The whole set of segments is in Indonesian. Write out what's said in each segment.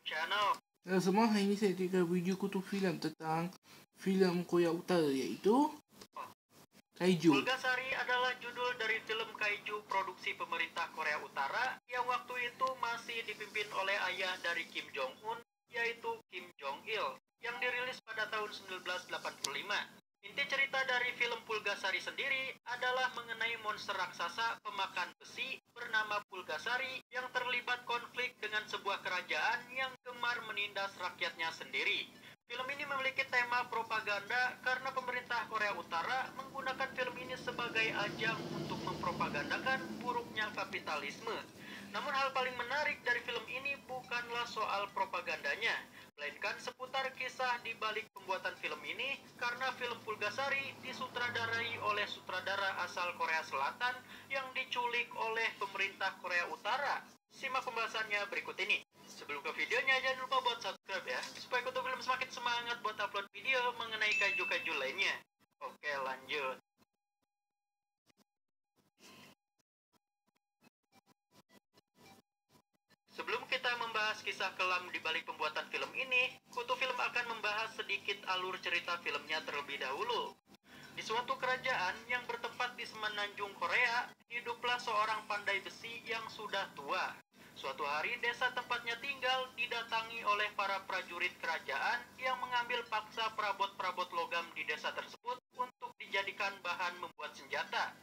channel. Halo semua, hari ini saya akan review kutu filem tentang filem Korea Utara, iaitu Kaiju. Pulgasari adalah judul dari film Kaiju produksi pemerintah Korea Utara yang waktu itu masih dipimpin oleh ayah dari Kim Jong-un, yaitu Kim Jong-il, yang dirilis pada tahun 1985. Inti cerita dari film Pulgasari sendiri adalah mengenai monster raksasa pemakan besi bernama Pulgasari yang terlibat konflik dengan sebuah kerajaan yang gemar menindas rakyatnya sendiri. Film ini memiliki tema propaganda karena pemerintah Korea Utara menggunakan film ini sebagai ajang untuk mempropagandakan buruknya kapitalisme. Namun hal paling menarik dari film ini bukanlah soal propagandanya, melainkan seputar kisah di balik pembuatan film ini, karena film Pulgasari disutradarai oleh sutradara asal Korea Selatan yang diculik oleh pemerintah Korea Utara. Simak pembahasannya berikut ini. Sebelum ke videonya, jangan lupa buat subscribe ya, supaya Kutu Film semakin semangat buat upload video mengenai kaiju-kaiju lainnya. Oke, lanjut. Sebelum kita membahas kisah kelam di balik pembuatan film ini, Kutu Film akan membahas sedikit alur cerita filmnya terlebih dahulu. Di suatu kerajaan yang bertempat di semenanjung Korea, hiduplah seorang pandai besi yang sudah tua. Suatu hari desa tempatnya tinggal didatangi oleh para prajurit kerajaan yang mengambil paksa perabot-perabot logam di desa tersebut untuk dijadikan bahan membuat senjata.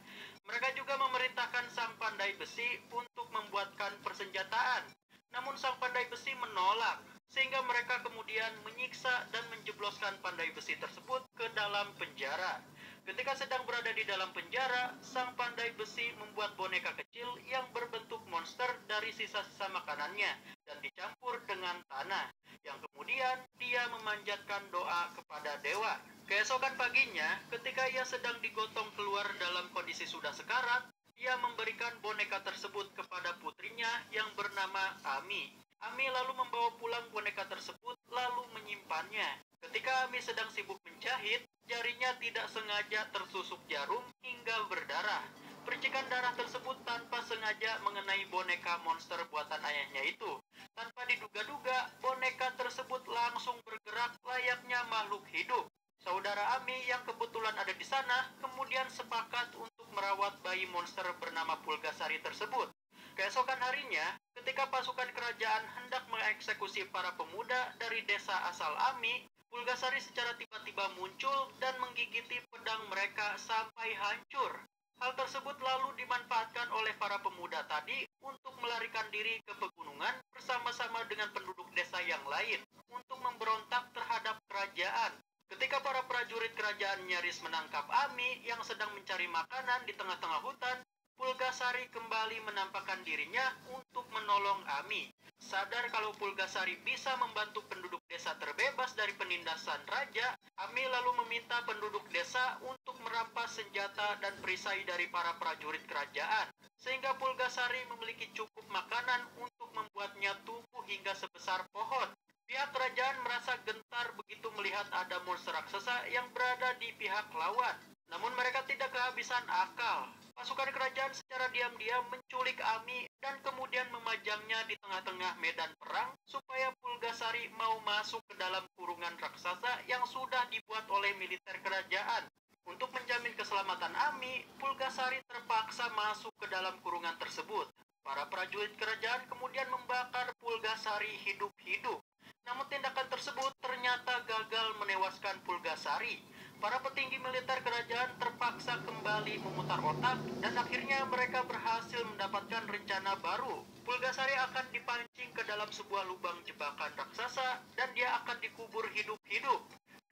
Mereka juga memerintahkan sang pandai besi untuk membuatkan persenjataan. Namun sang pandai besi menolak, sehingga mereka kemudian menyiksa dan menjebloskan pandai besi tersebut ke dalam penjara. Ketika sedang berada di dalam penjara, sang pandai besi membuat boneka kecil yang berbentuk monster dari sisa-sisa makanannya dan dicampur dengan tanah, yang kemudian dia memanjatkan doa kepada dewa. Keesokan paginya, ketika ia sedang digotong keluar dalam kondisi sudah sekarat, ia memberikan boneka tersebut kepada putrinya yang bernama Ami. Ami lalu membawa pulang boneka tersebut lalu menyimpannya. Ketika Ami sedang sibuk menjahit, jarinya tidak sengaja tersusuk jarum hingga berdarah. Percikan darah tersebut tanpa sengaja mengenai boneka monster buatan ayahnya itu. Tanpa diduga-duga, boneka tersebut langsung bergerak layaknya makhluk hidup. Saudara Ami yang kebetulan ada di sana kemudian sepakat untuk merawat bayi monster bernama Pulgasari tersebut. Keesokan harinya, ketika pasukan kerajaan hendak mengeksekusi para pemuda dari desa asal Ami, Pulgasari secara tiba-tiba muncul dan menggigiti pedang mereka sampai hancur. Hal tersebut lalu dimanfaatkan oleh para pemuda tadi untuk melarikan diri ke pegunungan bersama-sama dengan penduduk desa yang lain untuk memberontak terhadap kerajaan. Ketika para prajurit kerajaan nyaris menangkap Ami yang sedang mencari makanan di tengah-tengah hutan, Pulgasari kembali menampakkan dirinya untuk menolong Ami. Sadar kalau Pulgasari bisa membantu penduduk desa terbebas dari penindasan raja, Ami lalu meminta penduduk desa untuk merampas senjata dan perisai dari para prajurit kerajaan, sehingga Pulgasari memiliki cukup makanan untuk membuatnya tumbuh hingga sebesar pohon. Pihak kerajaan merasa gentar begitu melihat ada monster raksasa yang berada di pihak lawan. Namun mereka tidak kehabisan akal. Pasukan kerajaan secara diam-diam menculik Ami dan kemudian memajangnya di tengah-tengah medan perang supaya Pulgasari mau masuk ke dalam kurungan raksasa yang sudah dibuat oleh militer kerajaan. Untuk menjamin keselamatan Ami, Pulgasari terpaksa masuk ke dalam kurungan tersebut. Para prajurit kerajaan kemudian membakar Pulgasari hidup-hidup. Namun tindakan tersebut ternyata gagal menewaskan Pulgasari. Para petinggi militer kerajaan terpaksa kembali memutar otak dan akhirnya mereka berhasil mendapatkan rencana baru. Pulgasari akan dipancing ke dalam sebuah lubang jebakan raksasa dan dia akan dikubur hidup-hidup.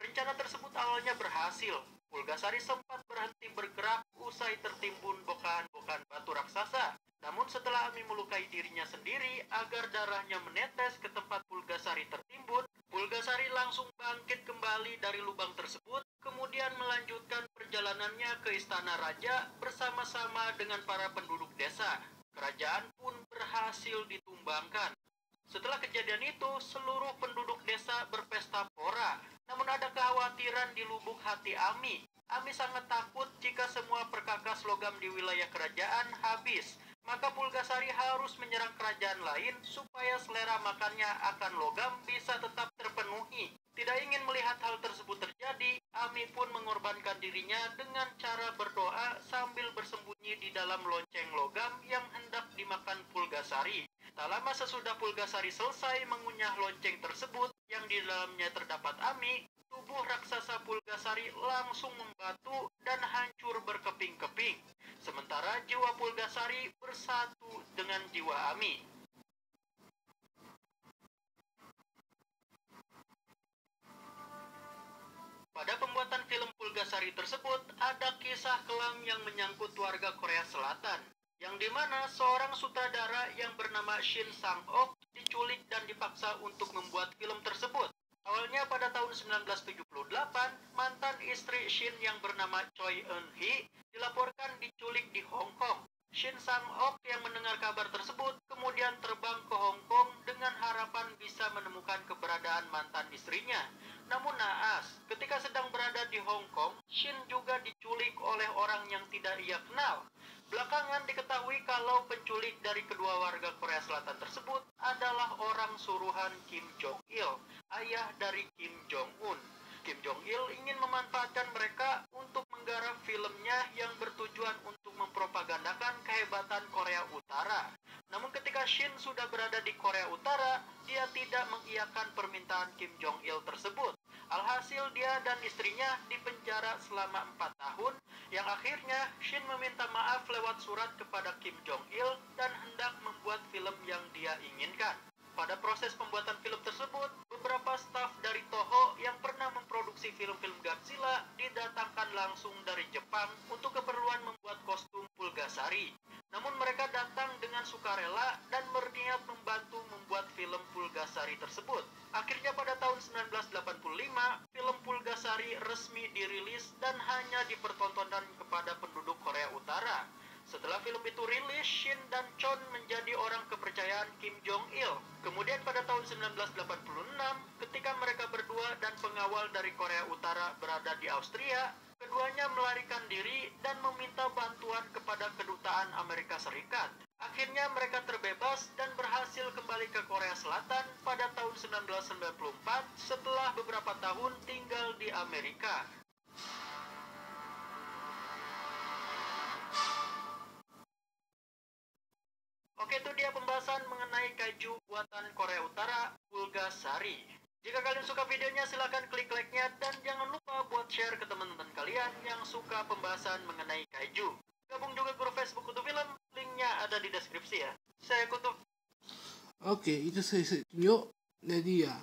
Rencana tersebut awalnya berhasil. Pulgasari sempat berhenti bergerak usai tertimbun bongkahan-bongkahan batu raksasa. Namun setelah Ami melukai dirinya sendiri agar darahnya menetes ke tempat Pulgasari tertimbun, Pulgasari langsung bangkit kembali dari lubang tersebut, kemudian melanjutkan perjalanannya ke istana raja bersama-sama dengan para penduduk desa. Kerajaan pun berhasil ditumbangkan. Setelah kejadian itu, seluruh penduduk desa berpesta pora. Namun ada kekhawatiran di lubuk hati Ami. Ami sangat takut jika semua perkakas logam di wilayah kerajaan habis. maka Pulgasari harus menyerang kerajaan lain supaya selera makannya akan logam bisa tetap terpenuhi. Tidak ingin melihat hal tersebut terjadi, Ami pun mengorbankan dirinya dengan cara berdoa sambil bersembunyi di dalam lonceng logam yang hendak dimakan Pulgasari. Tak lama sesudah Pulgasari selesai mengunyah lonceng tersebut yang di dalamnya terdapat Ami, tubuh raksasa Pulgasari langsung membatu dan hancur berkeping-keping. Sementara jiwa Pulgasari bersatu dengan jiwa Ami. Pada pembuatan film Pulgasari tersebut, ada kisah kelam yang menyangkut warga Korea Selatan, yang dimana seorang sutradara yang bernama Shin Sang-ok diculik dan dipaksa untuk membuat film tersebut. Awalnya pada tahun 1978, mantan istri Shin yang bernama Choi Eun-hee dilaporkan diculik di Hong Kong. Shin Sang-ok yang mendengar kabar tersebut kemudian terbang ke Hong Kong dengan harapan bisa menemukan keberadaan mantan istrinya. Namun naas, ketika sedang berada di Hong Kong, Shin juga diculik oleh orang yang tidak ia kenal. Belakangan diketahui kalau penculik dari kedua warga Korea Selatan tersebut adalah orang suruhan Kim Jong-il, ayah dari Kim Jong-un. Kim Jong-il ingin memanfaatkan mereka untuk menggarap filmnya yang bertujuan untuk mempropagandakan kehebatan Korea Utara. Namun ketika Shin sudah berada di Korea Utara, dia tidak mengiyakan permintaan Kim Jong-il tersebut. Alhasil dia dan istrinya dipenjara selama 4 tahun, yang akhirnya Shin meminta maaf lewat surat kepada Kim Jong-il dan hendak membuat film yang dia inginkan. Pada proses pembuatan film tersebut, beberapa staf dari Toho yang pernah memproduksi film-film Godzilla didatangkan langsung dari Jepang untuk keperluan membuat kostum Pulgasari. Namun mereka datang dengan sukarela dan berniat membantu membuat film Pulgasari tersebut. Akhirnya pada tahun 1985, film Pulgasari resmi dirilis dan hanya dipertontonkan kepada penduduk Korea Utara. Setelah film itu rilis, Shin dan Chon menjadi orang kepercayaan Kim Jong-il. Kemudian pada tahun 1986, ketika mereka berdua dan pengawal dari Korea Utara berada di Austria, keduanya melarikan diri dan meminta bantuan kepada kedutaan Amerika Serikat. Akhirnya mereka terbebas dan berhasil kembali ke Korea Selatan pada tahun 1994 setelah beberapa tahun tinggal di Amerika. Oke, itu dia pembahasan mengenai kaiju buatan Korea Utara, Pulgasari. Jika kalian suka videonya, silahkan klik like-nya dan jangan lupa buat share ke teman-teman kalian yang suka pembahasan mengenai kaiju. Gabung juga grup Facebook Kutu Film, linknya ada di deskripsi ya. Saya Kutu. Okey, itu saya tunjuk. Jadi ya,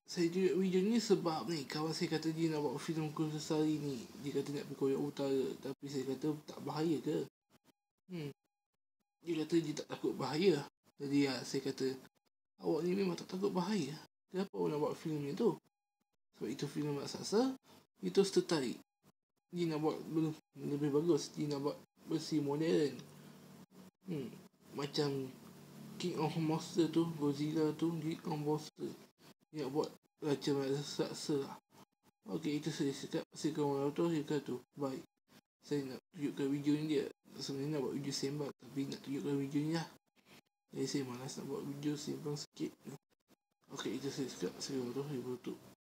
saya tunjuk video ni sebab ni kawan saya kata dia nak buat filem Pulgasari ni. Dia kata nak pergi Korea Utara, tapi saya kata tak bahaya ke? Dia kata dia tak takut bahaya. Jadi ya, saya kata awak ni memang tak takut bahaya. Kenapa awak nak buat filem ni tu? Sebab itu filem raksasa, itu tertarik. Dia nak buat lebih bagus. Dia nak buat versi modern. Macam King of Monster tu, Godzilla tu, King of Monster. Dia nak buat macam raksasa lah. Okey, itu saya cakap. Saya kawan tu, saya kata tu. Baik. Saya nak tunjukkan video ni dia. Sebenarnya nak buat video sembang, tapi nak tunjukkan video ni lah. Jadi saya malas nak buat video sembang sikit. Okey, itu saya cakap. Saya kawan tu, saya tutup.